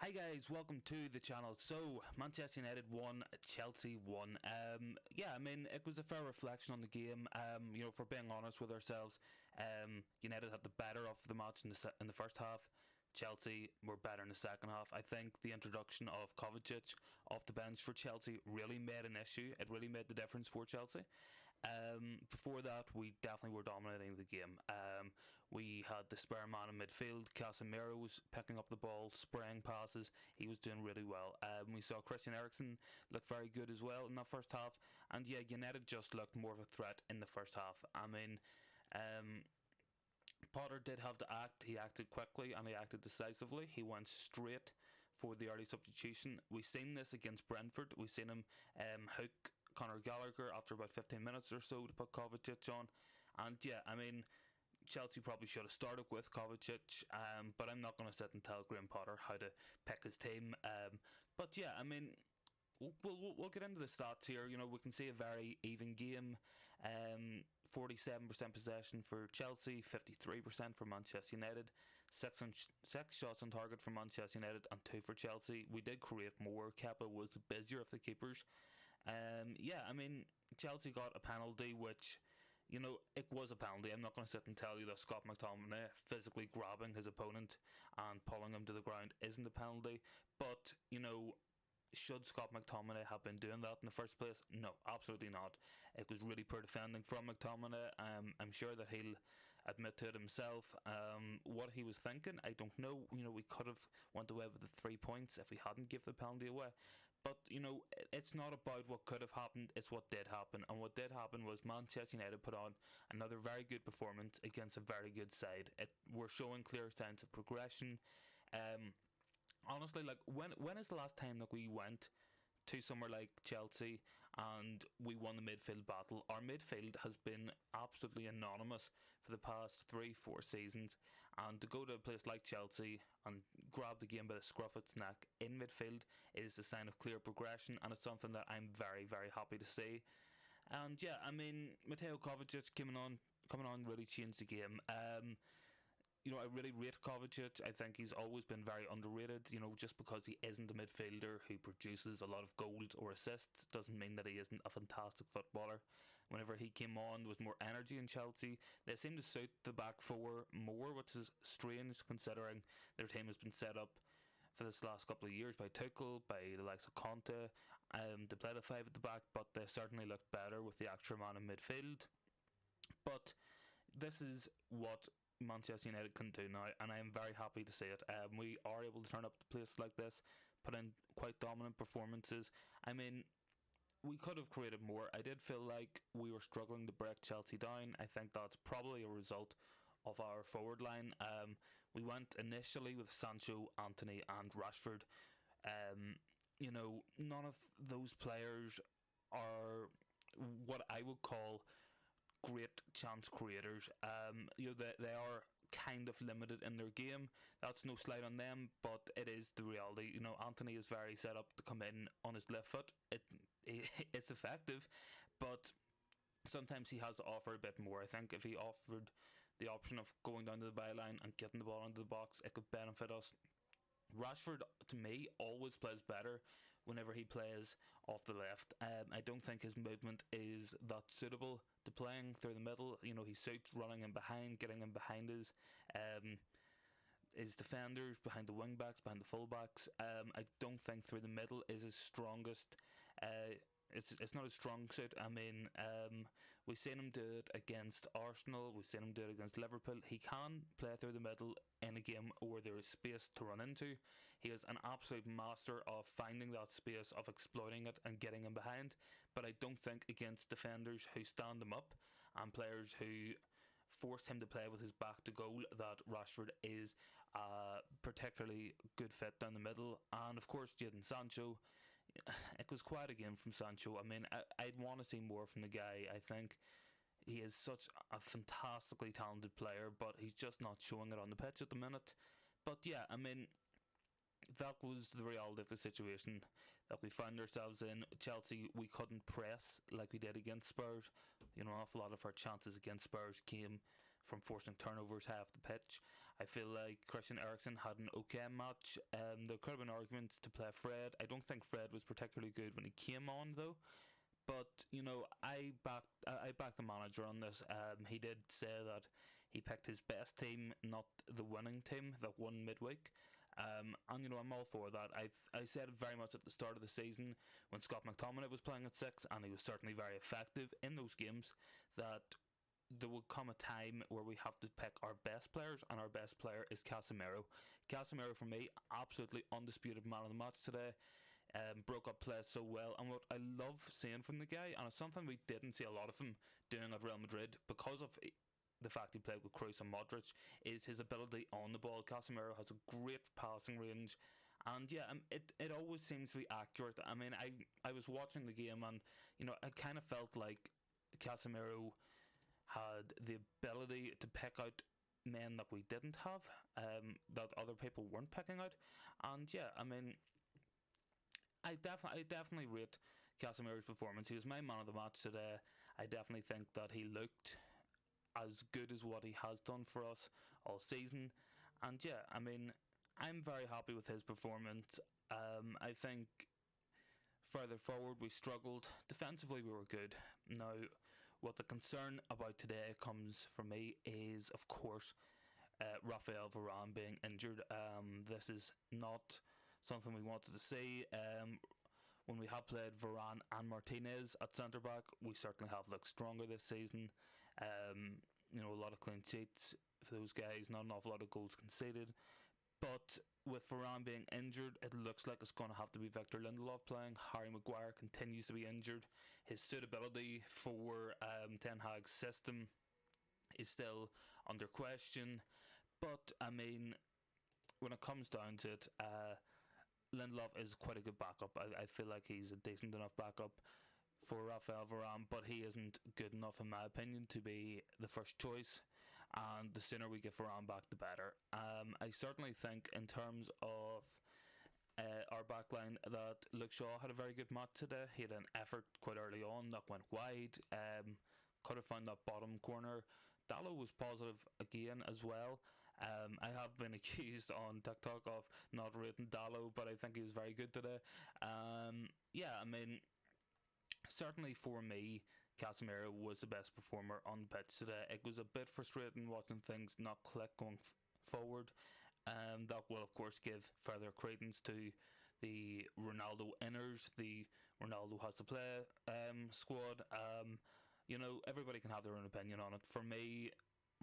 Hi guys, welcome to the channel. So, Manchester United won, Chelsea won. It was a fair reflection on the game. If we're being honest with ourselves, United had the better of the match in the first half. Chelsea were better in the second half. I think the introduction of Kovacic off the bench for Chelsea really made an issue. It really made the difference for Chelsea. Before that, we definitely were dominating the game. We had the spare man in midfield. Casemiro was picking up the ball, spraying passes. He was doing really well. We saw Christian Eriksen look very good as well in that first half. And yeah, United just looked more of a threat in the first half. Potter did have to act. He acted quickly and he acted decisively. He went straight for the early substitution. We've seen this against Brentford. We've seen him hook Conor Gallagher after about 15 minutes or so to put Kovacic on. And yeah, Chelsea probably should have started with Kovacic, but I'm not going to sit and tell Graham Potter how to pick his team. We'll get into the stats here. We can see a very even game. 47% possession for Chelsea, 53% for Manchester United, 6 shots on target for Manchester United and 2 for Chelsea. We did create more. Kepa was the busier of the keepers. Chelsea got a penalty, which, it was a penalty. I'm not going to sit and tell you that Scott McTominay physically grabbing his opponent and pulling him to the ground isn't a penalty. But, should Scott McTominay have been doing that in the first place? No, absolutely not. It was really poor defending from McTominay. I'm sure that he'll admit to it himself. What he was thinking, I don't know. We could have went away with the 3 points if we hadn't given the penalty away. But, it's not about what could have happened, it's what did happen. And what did happen was Manchester United put on another very good performance against a very good side. We're showing clear signs of progression. Honestly, when is the last time that we went to somewhere like Chelsea and we won the midfield battle? Our midfield has been absolutely anonymous for the past 3-4 seasons, and to go to a place like Chelsea and grab the game by the scruff of its neck in midfield is a sign of clear progression, and it's something that I'm very, very happy to see. And yeah, Mateo Kovacic coming on really changed the game. I really rate Kovacic. I think he's always been very underrated. Just because he isn't a midfielder who produces a lot of goals or assists doesn't mean that he isn't a fantastic footballer. Whenever he came on, there was more energy in Chelsea. They seem to suit the back four more, which is strange considering their team has been set up for this last couple of years by Tuchel, by the likes of Conte, to play the 5 at the back, but they certainly looked better with the extra man in midfield. But this is what Manchester United can do now, and I am very happy to see it. We are able to turn up the place like this, put in quite dominant performances. We could have created more. I did feel like we were struggling to break Chelsea down. I think that's probably a result of our forward line. We went initially with Sancho, Antony and Rashford. None of those players are what I would call great chance creators. They are kind of limited in their game. That's no slight on them, but it is the reality. Anthony is very set up to come in on his left foot. It's effective, but sometimes he has to offer a bit more. I think if he offered the option of going down to the byline and getting the ball into the box, it could benefit us. Rashford, to me, always plays better whenever he plays off the left. I don't think his movement is that suitable to playing through the middle. He suits running in behind, getting in behind his defenders, behind the wing backs, behind the full backs. I don't think through the middle is his strongest. It's not a strong suit. We've seen him do it against Arsenal. We've seen him do it against Liverpool. He can play through the middle in a game where there is space to run into. He is an absolute master of finding that space, of exploiting it and getting in behind. But I don't think against defenders who stand him up and players who force him to play with his back to goal that Rashford is a particularly good fit down the middle. And of course, Jadon Sancho. It was quite a game from Sancho. I'd want to see more from the guy. I think he is such a fantastically talented player, but he's just not showing it on the pitch at the minute. But yeah, that was the reality of the situation that we found ourselves in. Chelsea, we couldn't press like we did against Spurs. An awful lot of our chances against Spurs came from forcing turnovers half the pitch, I feel like Christian Eriksen had an okay match. There could have been arguments to play Fred. I don't think Fred was particularly good when he came on though. But I backed the manager on this. He did say that he picked his best team, not the winning team that won midweek. And I'm all for that. I said very much at the start of the season when Scott McTominay was playing at 6, and he was certainly very effective in those games, that there will come a time where we have to pick our best players, and our best player is Casemiro. Casemiro, for me, absolutely undisputed man of the match today. Broke up play so well, and what I love seeing from the guy, and it's something we didn't see a lot of him doing at Real Madrid because of the fact he played with Kroos and Modric, is his ability on the ball. Casemiro has a great passing range, and it always seems to be accurate. I mean, I was watching the game, and I kind of felt like Casemiro had the ability to pick out men that we didn't have, that other people weren't picking out, and I definitely rate Casemiro's performance. He was my man of the match today. I definitely think that he looked as good as what he has done for us all season. And I'm very happy with his performance. I think further forward we struggled. Defensively we were good. Now, what the concern about today comes from me is, of course, Raphael Varane being injured. This is not something we wanted to see. When we have played Varane and Martinez at centre back, we certainly have looked stronger this season. A lot of clean sheets for those guys, not an awful lot of goals conceded. But with Varane being injured, it looks like it's going to have to be Victor Lindelof playing. Harry Maguire continues to be injured. His suitability for Ten Hag's system is still under question. But when it comes down to it, Lindelof is quite a good backup. I feel like he's a decent enough backup for Raphael Varane, but he isn't good enough, in my opinion, to be the first choice. And the sooner we get Varane back, the better. I certainly think, in terms of our backline, that Luke Shaw had a very good match today. He had an effort quite early on that went wide. Could have found that bottom corner. Dalot was positive again as well. I have been accused on TikTok of not rating Dalot, but I think he was very good today. Certainly for me, Casemiro was the best performer on the pitch today. It was a bit frustrating watching things not click going forward. That will, of course, give further credence to the Ronaldo inners, the Ronaldo has to play squad. Everybody can have their own opinion on it. For me,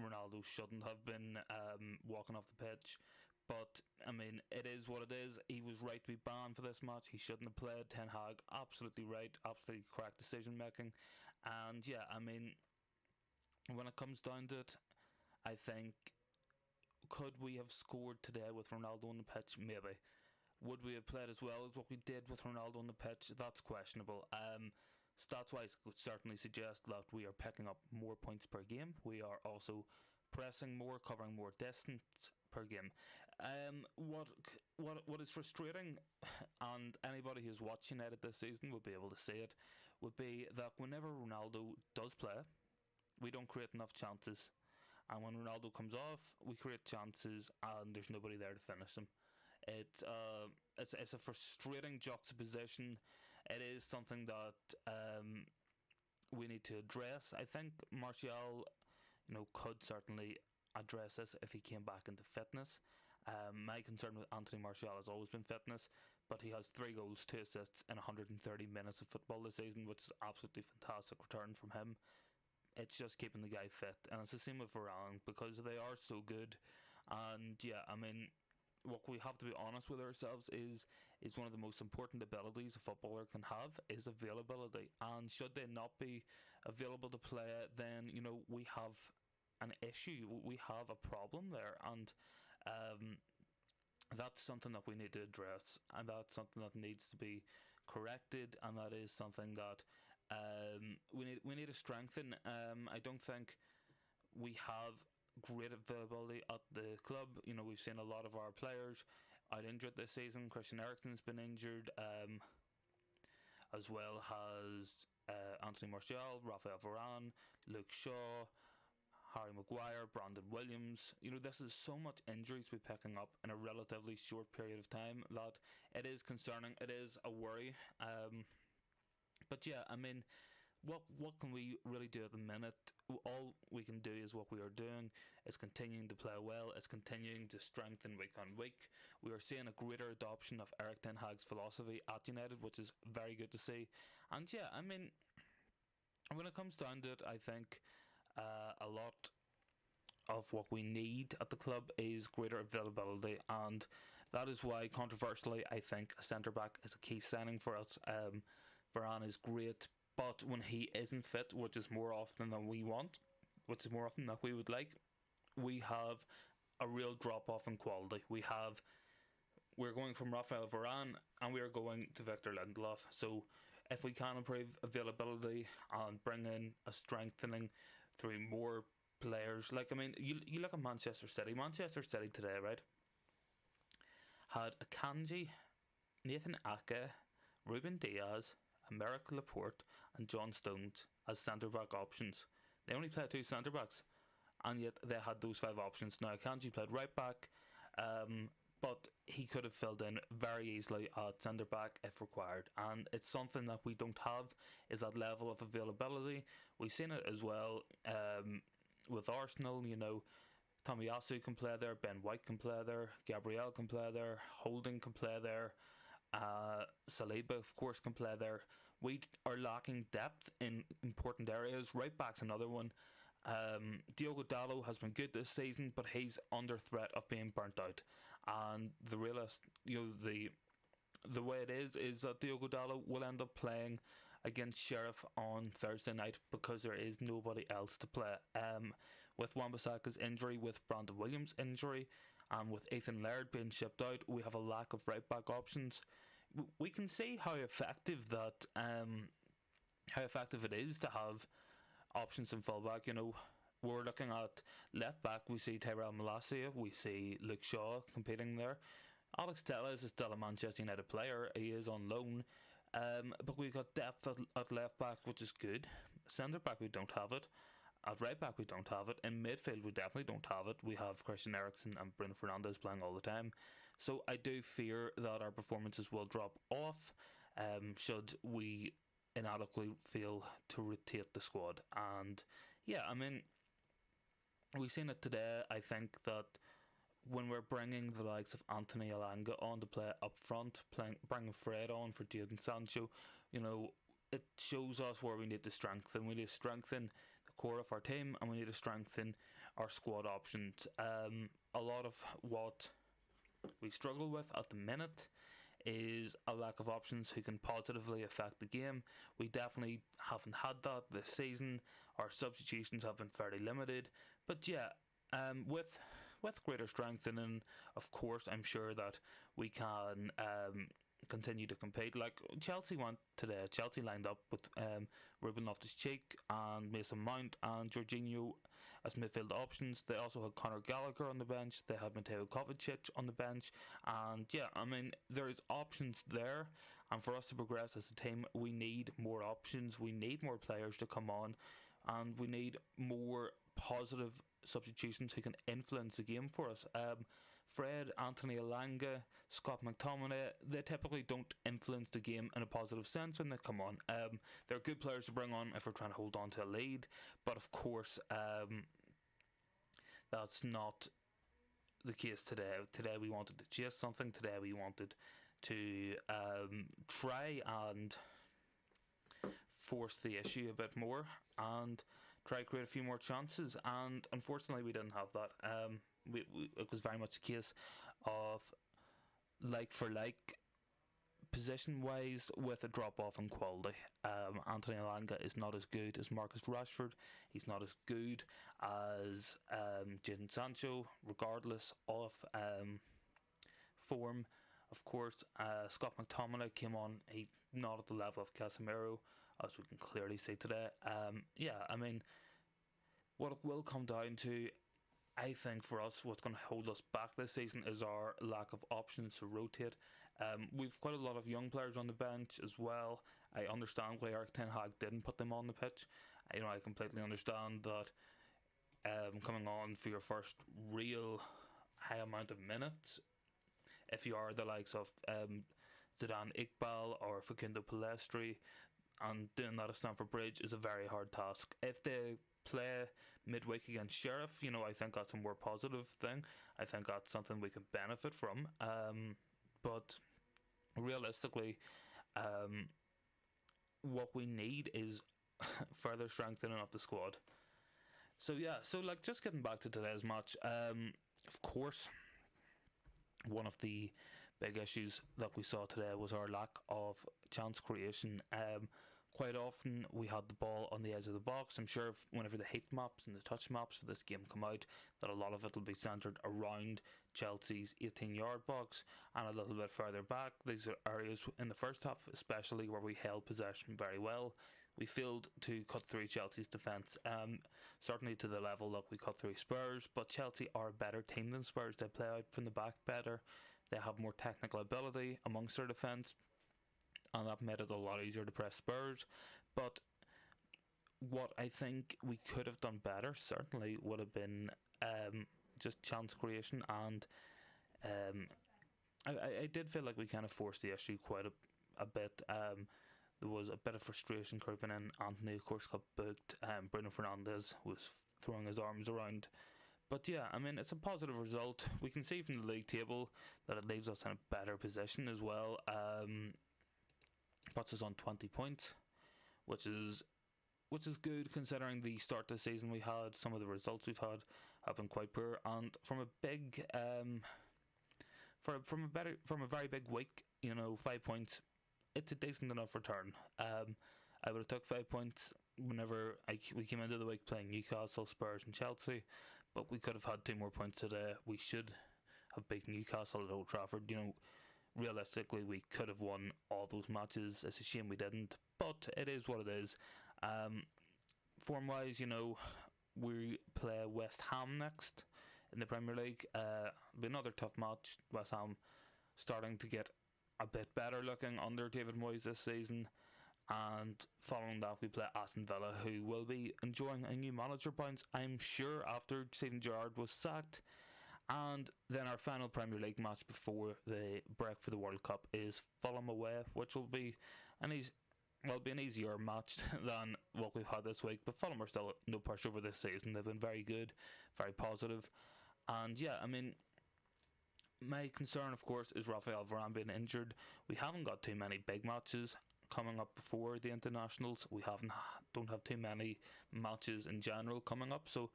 Ronaldo shouldn't have been walking off the pitch, but it is what it is. He was right to be banned for this match. He shouldn't have played. Ten Hag, absolutely right, absolutely correct decision making. And when it comes down to it, I think, could we have scored today with Ronaldo on the pitch? Maybe. Would we have played as well as what we did with Ronaldo on the pitch? That's questionable. Stats-wise, would certainly suggest that we are picking up more points per game. We are also pressing more, covering more distance per game. What is frustrating, and anybody who's watched United this season will be able to see it, would be that whenever Ronaldo does play, we don't create enough chances. And when Ronaldo comes off, we create chances and there's nobody there to finish them. It's a frustrating juxtaposition. It is something that we need to address. I think Martial, could certainly address this if he came back into fitness. My concern with Anthony Martial has always been fitness, but he has 3 goals, 2 assists in 130 minutes of football this season, which is absolutely fantastic return from him. It's just keeping the guy fit, and it's the same with Varane because they are so good. And what we have to be honest with ourselves is one of the most important abilities a footballer can have is availability. And should they not be available to play, then we have an issue. We have a problem there, and that's something that we need to address, and that's something that needs to be corrected, and that is something that we need to strengthen. I don't think we have great availability at the club. We've seen a lot of our players out injured this season. Christian Eriksen's been injured, as well as Anthony Martial, Raphael Varane, Luke Shaw, Harry Maguire, Brandon Williams. This is so much injuries we're picking up in a relatively short period of time that it is concerning. It is a worry. But yeah, what can we really do at the minute? All we can do is what we are doing. It's continuing to play well. It's continuing to strengthen week on week. We are seeing a greater adoption of Erik Ten Hag's philosophy at United, which is very good to see. And yeah, when it comes down to it, I think a lot of what we need at the club is greater availability, and that is why, controversially, I think a centre back is a key signing for us. Varane is great, but when he isn't fit, which is more often than we want, which is more often than we would like, we have a real drop off in quality. We're going from Rafael Varane and we are going to Victor Lindelof. So if we can improve availability and bring in a strengthening through more players, you look at Manchester City. Manchester City today, right, had Akanji, Nathan Ake, Ruben Diaz, Emerick Laporte and John Stones as centre back options. They only played 2 centre backs, and yet they had those 5 options. Now Akanji played right back, but he could have filled in very easily at centre back if required, and it's something that we don't have, is that level of availability. We've seen it as well with Arsenal. Tomiyasu can play there, Ben White can play there, Gabriel can play there, Holding can play there, Saliba of course can play there. We are lacking depth in important areas. Right back's another one. Diogo Dalot has been good this season, but he's under threat of being burnt out. And the way it is that Diogo Dalot will end up playing against Sheriff on Thursday night because there is nobody else to play. With Wan-Bissaka's injury, with Brandon Williams' injury, and with Ethan Laird being shipped out, we have a lack of right back options. We can see how effective it is to have options in full back. We're looking at left back. We see Tyrell Malacia, we see Luke Shaw competing there. Alex Telles is still a Manchester United player. He is on loan. But we've got depth at left back, which is good. Centre back, we don't have it. At right back, we don't have it. In midfield, we definitely don't have it. We have Christian Eriksen and Bruno Fernandes playing all the time. So I do fear that our performances will drop off should we inadequately fail to rotate the squad. And yeah, we've seen it today. I think that when we're bringing the likes of Anthony Elanga on to play up front, bringing Fred on for Jadon Sancho, it shows us where we need to strengthen. We need to strengthen the core of our team, and we need to strengthen our squad options. A lot of what we struggle with at the minute is a lack of options who can positively affect the game. We definitely haven't had that this season. Our substitutions have been fairly limited. But yeah, with greater strengthening, of course, I'm sure that we can continue to compete. Like Chelsea went today. Chelsea lined up with Ruben Loftus-Cheek and Mason Mount and Jorginho as midfield options. They also had Conor Gallagher on the bench. They had Mateo Kovacic on the bench. And yeah, there's options there. And for us to progress as a team, we need more options. We need more players to come on. And we need more positive substitutions who can influence the game for us. Fred, Anthony Elanga, Scott McTominay, they typically don't influence the game in a positive sense when they come on. They're good players to bring on if we're trying to hold on to a lead, but of course that's not the case today. Today we wanted to chase something. Today we wanted to try and force the issue a bit more and try to create a few more chances, and unfortunately we didn't have that. It was very much a case of like for like position wise with a drop off in quality. Anthony Elanga is not as good as Marcus Rashford. He's not as good as Jadon Sancho, regardless of form. Of course, Scott McTominay came on. He's not at the level of Casemiro, as we can clearly see today. What it will come down to, I think, for us, what's going to hold us back this season is our lack of options to rotate. We've quite a lot of young players on the bench as well. I understand why Erik Ten Hag didn't put them on the pitch. I completely understand that coming on for your first real high amount of minutes, if you are the likes of Zidane Iqbal or Facundo Palestri, and doing that at Stamford Bridge is a very hard task. If they play midweek against Sheriff, I think that's a more positive thing. I think that's something we can benefit from. But realistically, what we need is further strengthening of the squad. So yeah, just getting back to today's match. Of course, one of the big issues that we saw today was our lack of chance creation. Quite often we had the ball on the edge of the box. I'm sure whenever the heat maps and the touch maps for this game come out, that a lot of it will be centred around Chelsea's 18-yard box and a little bit further back. These are areas in the first half especially where we held possession very well. We failed to cut through Chelsea's defence, certainly to the level that we cut through Spurs, but Chelsea are a better team than Spurs. They play out from the back better. They have more technical ability amongst their defence, and that made it a lot easier to press Spurs. But what I think we could have done better certainly would have been just chance creation, and I did feel like we kind of forced the issue quite a bit. There was a bit of frustration creeping in. Anthony, of course, got booked. Bruno Fernandes was throwing his arms around. But yeah, I mean, it's a positive result. We can see from the league table that it leaves us in a better position as well. Puts us on 20 points, which is good considering the start of the season we had. Some of the results we've had have been quite poor, and from a big from a very big week, 5 points, it's a decent enough return. I would have took 5 points whenever we came into the week playing Newcastle, Spurs and Chelsea, but we could have had 2 more points today. We should have beaten Newcastle at Old Trafford. Realistically, we could have won all those matches. It's a shame we didn't, but it is what it is. Form wise, we play West Ham next in the Premier League. It'll be another tough match. West Ham starting to get a bit better looking under David Moyes this season, and following that we play Aston Villa, who will be enjoying a new manager bounce, I'm sure, after Steven Gerrard was sacked. And then our final Premier League match before the break for the World Cup is Fulham away, which will be an easier match than what we've had this week. But Fulham are still no pushover this season. They've been very good, very positive. And yeah, I mean, my concern, of course, is Rafael Varane being injured. We haven't got too many big matches coming up before the internationals. We don't have too many matches in general coming up. So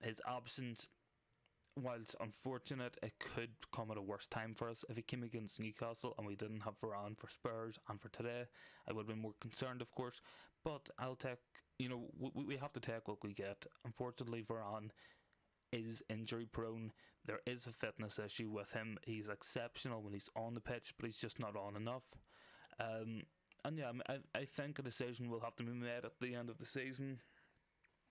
his absence, whilst unfortunate, it could come at a worse time for us. If it came against Newcastle and we didn't have Varane for Spurs and for today, I would have been more concerned, of course. But I'll take, we have to take what we get. Unfortunately, Varane is injury prone. There is a fitness issue with him. He's exceptional when he's on the pitch, but he's just not on enough. And yeah, I think a decision will have to be made at the end of the season,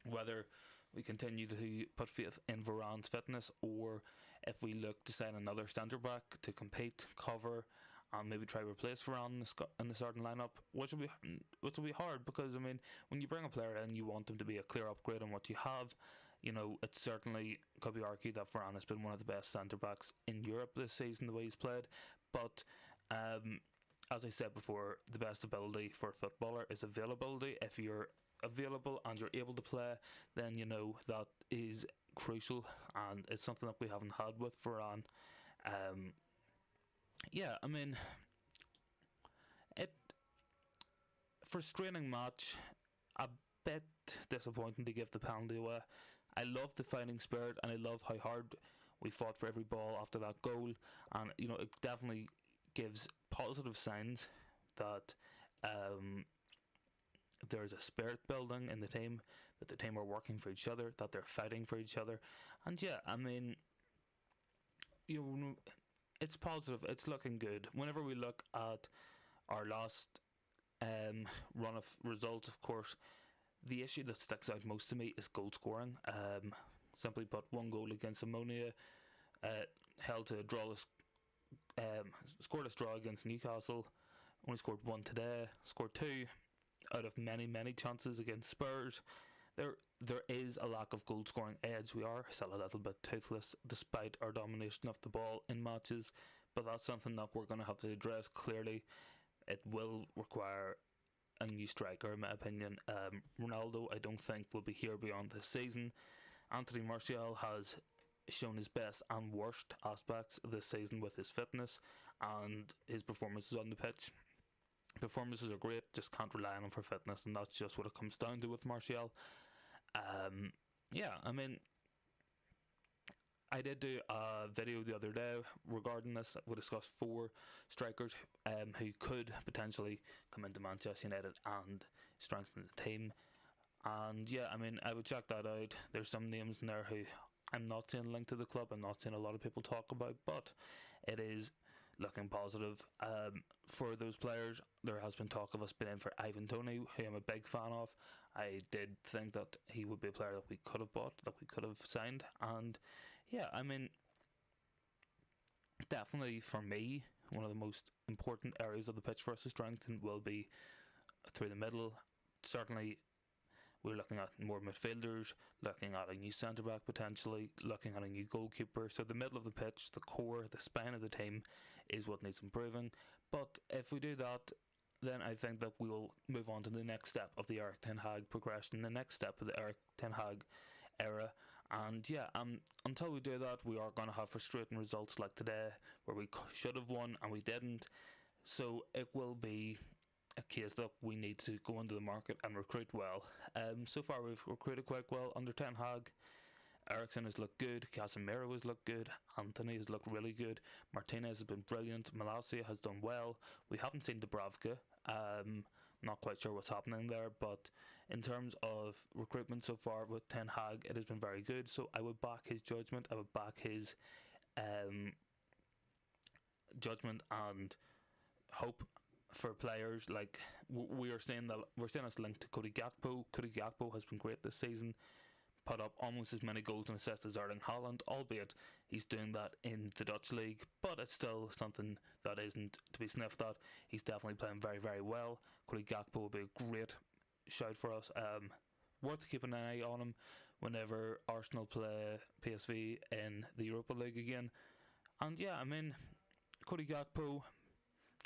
whether we continue to put faith in Varane's fitness, or if we look to sign another centre back to compete, cover, and maybe try to replace Varane in the starting lineup, which will be hard, because I mean, when you bring a player in, you want them to be a clear upgrade on what you have. It certainly could be argued that Varane has been one of the best centre backs in Europe this season, the way he's played. But as I said before, the best ability for a footballer is availability. If you're available and you're able to play, then that is crucial, and it's something that we haven't had with Varane. Yeah, I mean, frustrating match, a bit disappointing to give the penalty away. I love the fighting spirit, and I love how hard we fought for every ball after that goal, and it definitely gives positive signs that there's a spirit building in the team, that the team are working for each other, that they're fighting for each other. And yeah, I mean, it's positive, it's looking good. Whenever we look at our last run of results, of course, the issue that sticks out most to me is goal scoring. Simply put, 1 goal against Ammonia, held to a drawless, scoreless draw against Newcastle, only scored 1 today, scored 2 out of many chances against Spurs. there is a lack of goal scoring edge. We are still a little bit toothless despite our domination of the ball in matches, but that's something that we're going to have to address. Clearly, it will require a new striker, in my opinion. Ronaldo, I don't think, will be here beyond this season. Anthony Martial has shown his best and worst aspects this season with his fitness and his performances on the pitch. Performances are great, just can't rely on him for fitness, and that's just what it comes down to with Martial. Yeah, I mean, I did do a video the other day regarding this. We discussed 4 strikers who could potentially come into Manchester United and strengthen the team. And yeah, I mean, I would check that out. There's some names in there who I'm not seeing linked to the club. I'm not seeing a lot of people talk about, but it is looking positive for those players. There has been talk of us being in for Ivan Toney, who I'm a big fan of. I did think that he would be a player that we could have bought, that we could have signed, and yeah, I mean, definitely for me, one of the most important areas of the pitch for us to strengthen will be through the middle. Certainly, we're looking at more midfielders, looking at a new centre back potentially, looking at a new goalkeeper. So the middle of the pitch, the core, the spine of the team is what needs improving. But if we do that, then I think that we will move on to the next step of the Eric Ten Hag progression, the next step of the Eric Ten Hag era. And yeah, until we do that, we are going to have frustrating results like today, where we should have won and we didn't. So it will be a case that we need to go into the market and recruit well. So far we've recruited quite well under Ten Hag. Eriksen has looked good, Casemiro has looked good, Anthony has looked really good, Martinez has been brilliant, Malacia has done well. We haven't seen Dubravka. Not quite sure what's happening there, but in terms of recruitment so far with Ten Hag, it has been very good. So I would back his judgment. I would back his judgment and hope for players. Like we are saying that we're seeing us linked to Cody Gakpo. Cody Gakpo has been great this season. Put up almost as many goals and assists as Erling Haaland, albeit he's doing that in the Dutch league, but it's still something that isn't to be sniffed at. He's definitely playing very, very well. Cody Gakpo will be a great shout for us. Worth keeping an eye on him whenever Arsenal play PSV in the Europa League again. And yeah, I mean, Cody Gakpo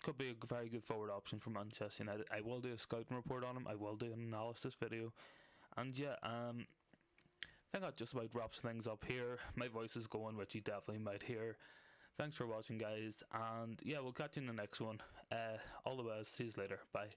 could be a very good forward option for Manchester United. I will do a scouting report on him. I will do an analysis video. And yeah, I think that just about wraps things up here. My voice is going, which you definitely might hear. Thanks for watching, guys, and yeah, we'll catch you in the next one. All the best. See you later. Bye.